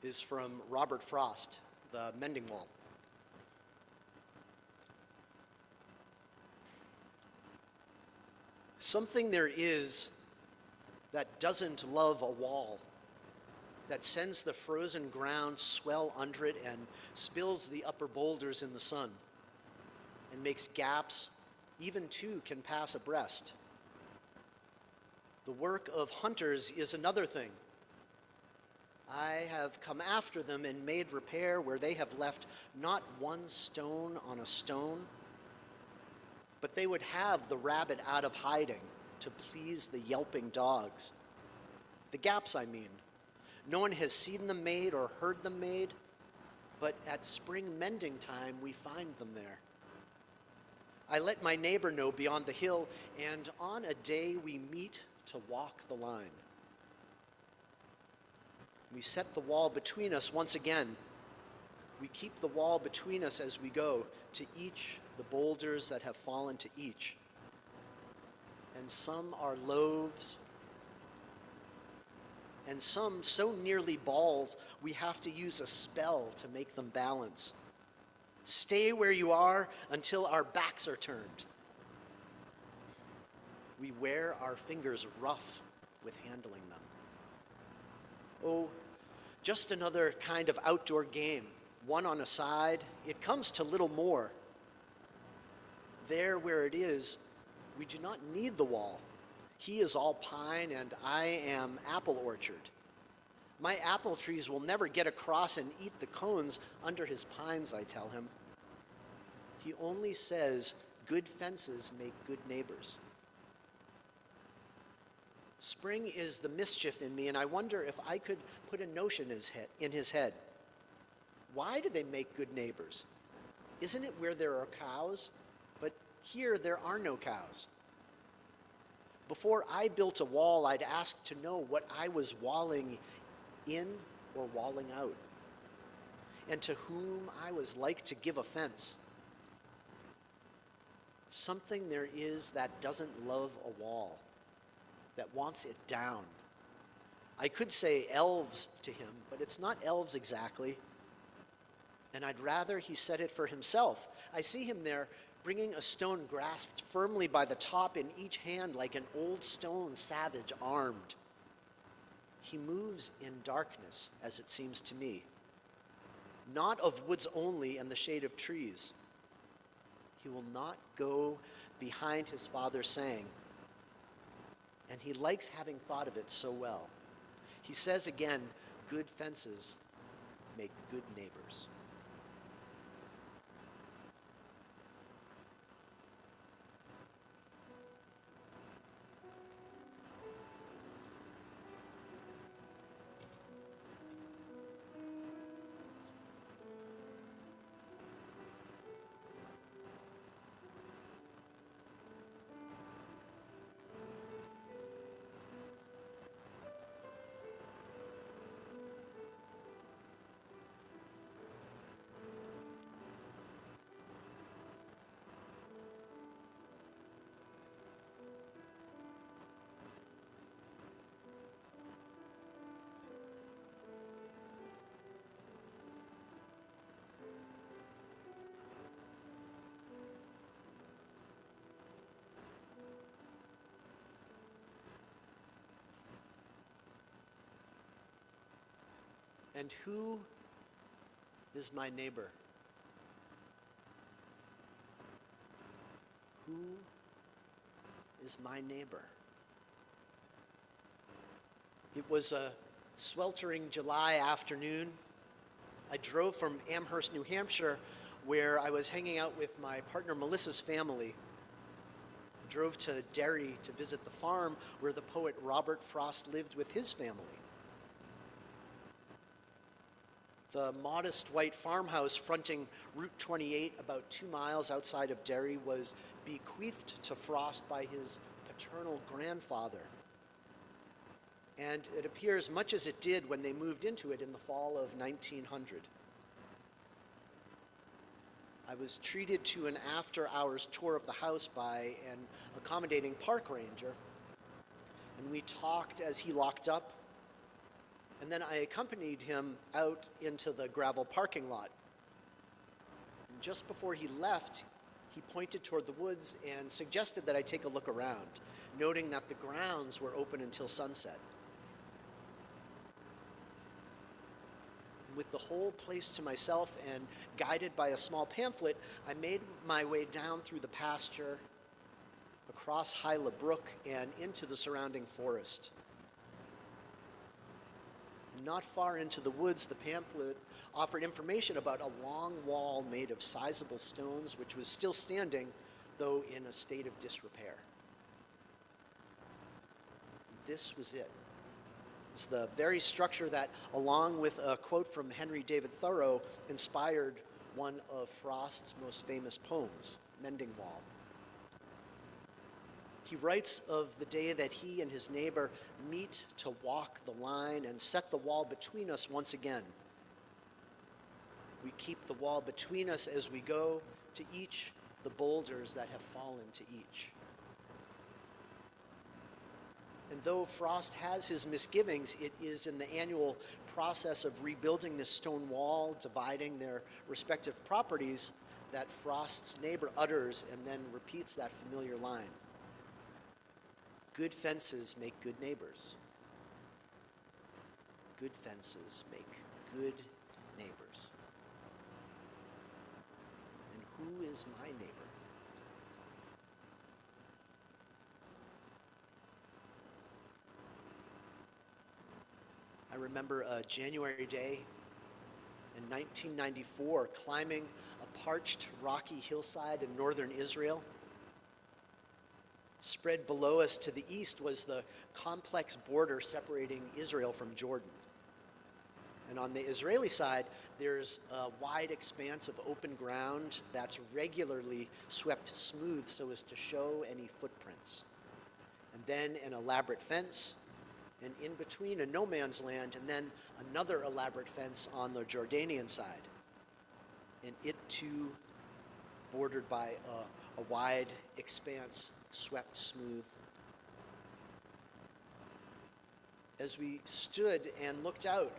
is from Robert Frost, The Mending Wall. Something there is that doesn't love a wall, that sends the frozen ground swell under it and spills the upper boulders in the sun, and makes gaps even two can pass abreast. The work of hunters is another thing. I have come after them and made repair where they have left not one stone on a stone, but they would have the rabbit out of hiding to please the yelping dogs. The gaps, I mean. No one has seen them made or heard them made, but at spring mending time we find them there. I let my neighbor know beyond the hill, and on a day we meet to walk the line. We set the wall between us once again. We keep the wall between us as we go to each the boulders that have fallen to each. And some are loaves, and some so nearly balls we have to use a spell to make them balance. Stay where you are until our backs are turned. We wear our fingers rough with handling them. Oh, just another kind of outdoor game, one on a side. It comes to little more. There where it is, we do not need the wall. He is all pine and I am apple orchard. My apple trees will never get across and eat the cones under his pines, I tell him. He only says good fences make good neighbors. Spring is the mischief in me, and I wonder if I could put a notion in his head. Why do they make good neighbors? Isn't it where there are cows? But here there are no cows. Before I built a wall, I'd ask to know what I was walling in or walling out, and to whom I was like to give offense. Something there is that doesn't love a wall, that wants it down. I could say elves to him, but it's not elves exactly. And I'd rather he said it for himself. I see him there bringing a stone grasped firmly by the top in each hand like an old stone savage armed. He moves in darkness, as it seems to me, not of woods only and the shade of trees. He will not go behind his father saying, and he likes having thought of it so well. He says again, good fences make good neighbors. And who is my neighbor? Who is my neighbor? It was a sweltering July afternoon. I drove from Amherst, New Hampshire, where I was hanging out with my partner Melissa's family. I drove to Derry to visit the farm where the poet Robert Frost lived with his family. The modest white farmhouse fronting Route 28 about 2 miles outside of Derry was bequeathed to Frost by his paternal grandfather. And it appears much as it did when they moved into it in the fall of 1900. I was treated to an after-hours tour of the house by an accommodating park ranger, and we talked as he locked up, And then I accompanied him out into the gravel parking lot. And just before he left, he pointed toward the woods and suggested that I take a look around, noting that the grounds were open until sunset. With the whole place to myself and guided by a small pamphlet, I made my way down through the pasture, across Hyla Brook, and into the surrounding forest. And not far into the woods, the pamphlet offered information about a long wall made of sizable stones, which was still standing, though in a state of disrepair. This was it. It's the very structure that, along with a quote from Henry David Thoreau, inspired one of Frost's most famous poems, Mending Wall. He writes of the day that he and his neighbor meet to walk the line and set the wall between us once again. We keep the wall between us as we go to each the boulders that have fallen to each. And though Frost has his misgivings, it is in the annual process of rebuilding this stone wall, dividing their respective properties, that Frost's neighbor utters and then repeats that familiar line. Good fences make good neighbors. Good fences make good neighbors. And who is my neighbor? I remember a January day in 1994 climbing a parched, rocky hillside in northern Israel. Spread below us to the east was the complex border separating Israel from Jordan. And on the Israeli side, there's a wide expanse of open ground that's regularly swept smooth so as to show any footprints. And then an elaborate fence, and in between a no man's land, and then another elaborate fence on the Jordanian side. And it too bordered by a wide expanse, swept smooth. As we stood and looked out,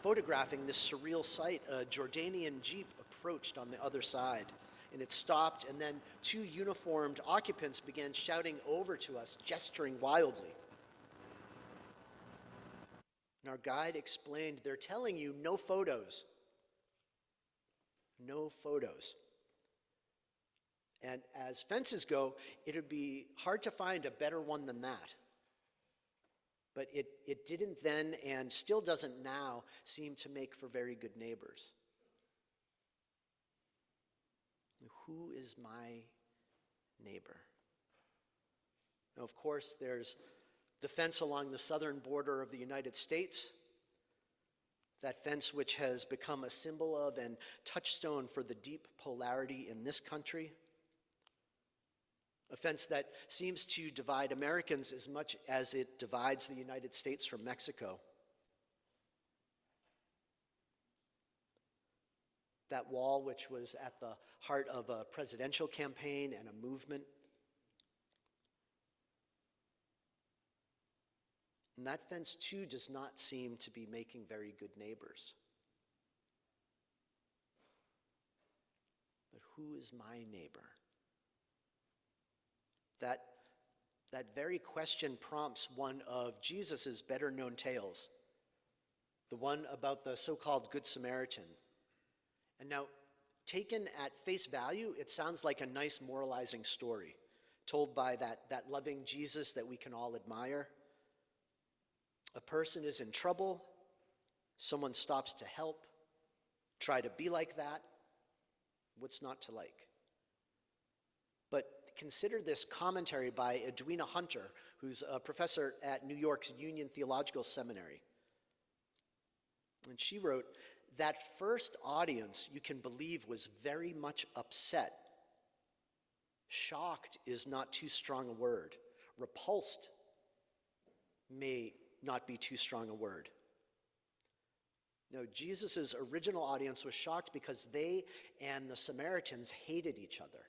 photographing this surreal sight, a Jordanian jeep approached on the other side, and it stopped, and then two uniformed occupants began shouting over to us, gesturing wildly. And our guide explained, they're telling you no photos. No photos. And as fences go, it would be hard to find a better one than that. But it didn't then, and still doesn't now, seem to make for very good neighbors. Who is my neighbor? Now, of course, there's the fence along the southern border of the United States, that fence which has become a symbol of and touchstone for the deep polarity in this country. A fence that seems to divide Americans as much as it divides the United States from Mexico. That wall which was at the heart of a presidential campaign and a movement. And that fence, too, does not seem to be making very good neighbors. But who is my neighbor? That very question prompts one of Jesus' better-known tales, the one about the so-called Good Samaritan. And now, taken at face value, it sounds like a nice moralizing story, told by that loving Jesus that we can all admire. A person is in trouble, someone stops to help, try to be like that. What's not to like? But consider this commentary by Edwina Hunter, who's a professor at New York's Union Theological Seminary. And she wrote, that first audience, you can believe, was very much upset. Shocked is not too strong a word. Repulsed may not be too strong a word. No, Jesus' original audience was shocked because they and the Samaritans hated each other,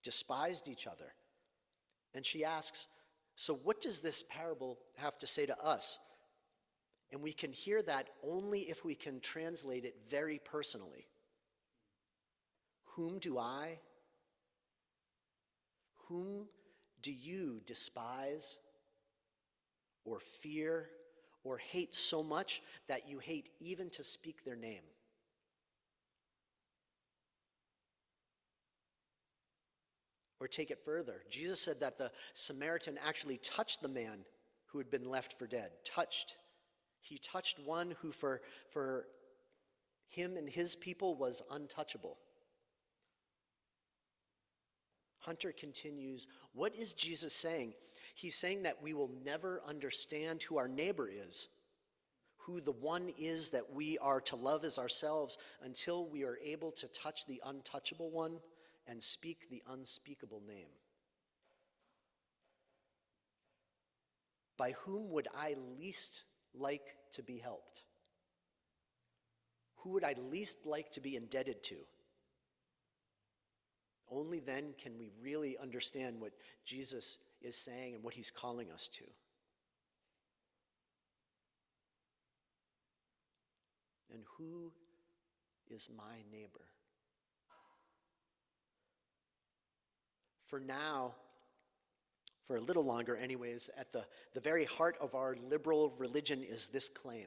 despised each other. And she asks, so what does this parable have to say to us? And we can hear that only if we can translate it very personally. Whom do I? Whom do you despise or fear or hate so much that you hate even to speak their name? Or take it further. Jesus said that the Samaritan actually touched the man who had been left for dead. He touched one who for him and his people was untouchable. Hunter continues, what is Jesus saying? He's saying that we will never understand who our neighbor is, who the one is that we are to love as ourselves, until we are able to touch the untouchable one and speak the unspeakable name. By whom would I least like to be helped? Who would I least like to be indebted to? Only then can we really understand what Jesus is saying and what he's calling us to. And who is my neighbor? For now, for a little longer anyways, at the very heart of our liberal religion is this claim.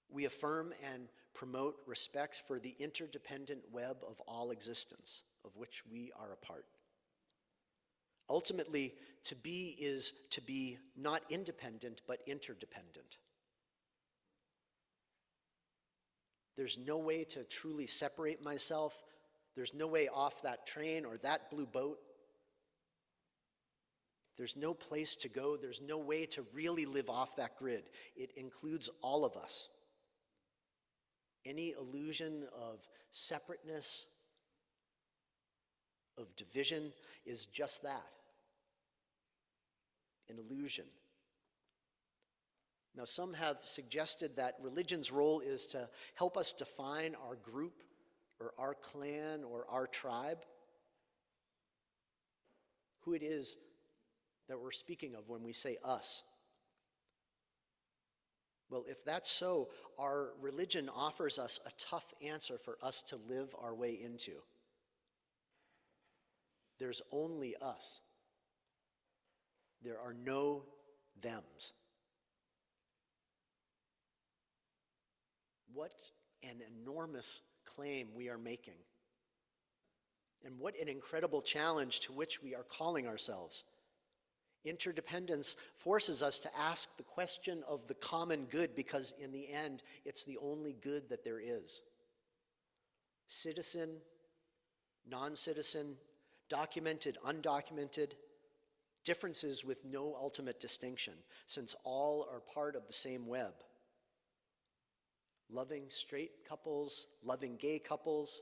We affirm and promote respect for the interdependent web of all existence, of which we are a part. Ultimately, to be is to be not independent, but interdependent. There's no way to truly separate myself. There's no way off that train or that blue boat. There's no place to go. There's no way to really live off that grid. It includes all of us. Any illusion of separateness, of division, is just that, an illusion. Now, some have suggested that religion's role is to help us define our group or our clan or our tribe, who it is that we're speaking of when we say us. Well, if that's so, our religion offers us a tough answer for us to live our way into. There's only us. There are no thems. What an enormous claim we are making. And what an incredible challenge to which we are calling ourselves. Interdependence forces us to ask the question of the common good, because in the end, it's the only good that there is. Citizen, non-citizen, documented, undocumented, differences with no ultimate distinction, since all are part of the same web. Loving straight couples, loving gay couples,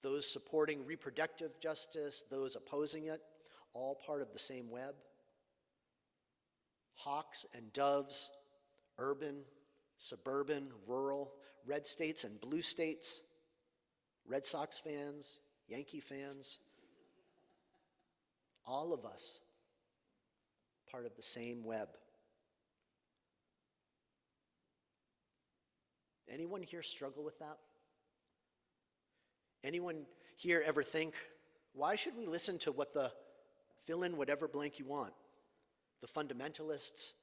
those supporting reproductive justice, those opposing it, all part of the same web. Hawks and doves, urban, suburban, rural, red states and blue states, Red Sox fans, Yankee fans, all of us part of the same web. Anyone here struggle with that? Anyone here ever think, why should we listen to what the fill in whatever blank you want? The fundamentalists,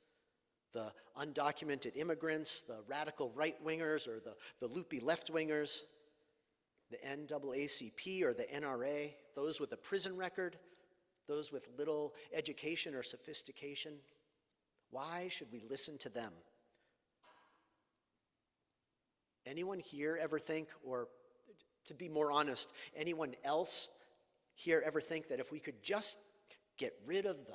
the undocumented immigrants, the radical right-wingers or the loopy left-wingers, the NAACP or the NRA, those with a prison record, those with little education or sophistication. Why should we listen to them? Anyone here ever think, or to be more honest, anyone else here ever think that if we could just get rid of the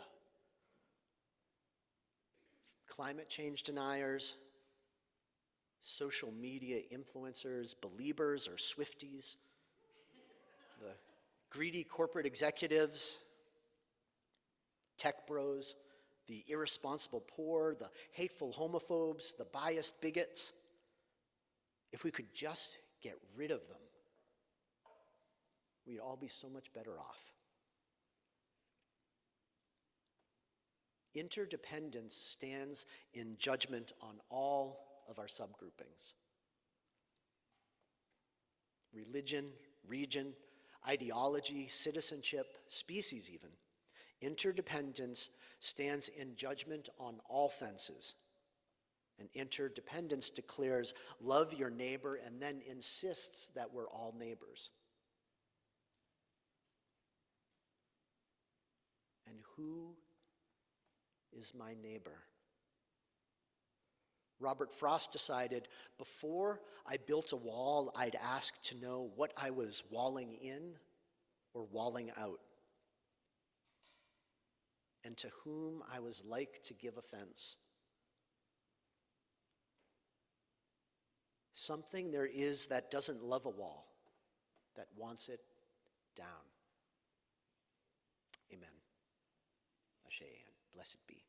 climate change deniers, social media influencers, believers or Swifties, the greedy corporate executives, tech bros, the irresponsible poor, the hateful homophobes, the biased bigots, if we could just get rid of them, we'd all be so much better off. Interdependence stands in judgment on all of our subgroupings. Religion, region, ideology, citizenship, species even. Interdependence stands in judgment on all fences. And interdependence declares, love your neighbor, and then insists that we're all neighbors. And who is my neighbor? Robert Frost decided, before I built a wall, I'd ask to know what I was walling in or walling out, and to whom I was like to give offense. Something there is that doesn't love a wall, that wants it down. Amen. Ashe and blessed be.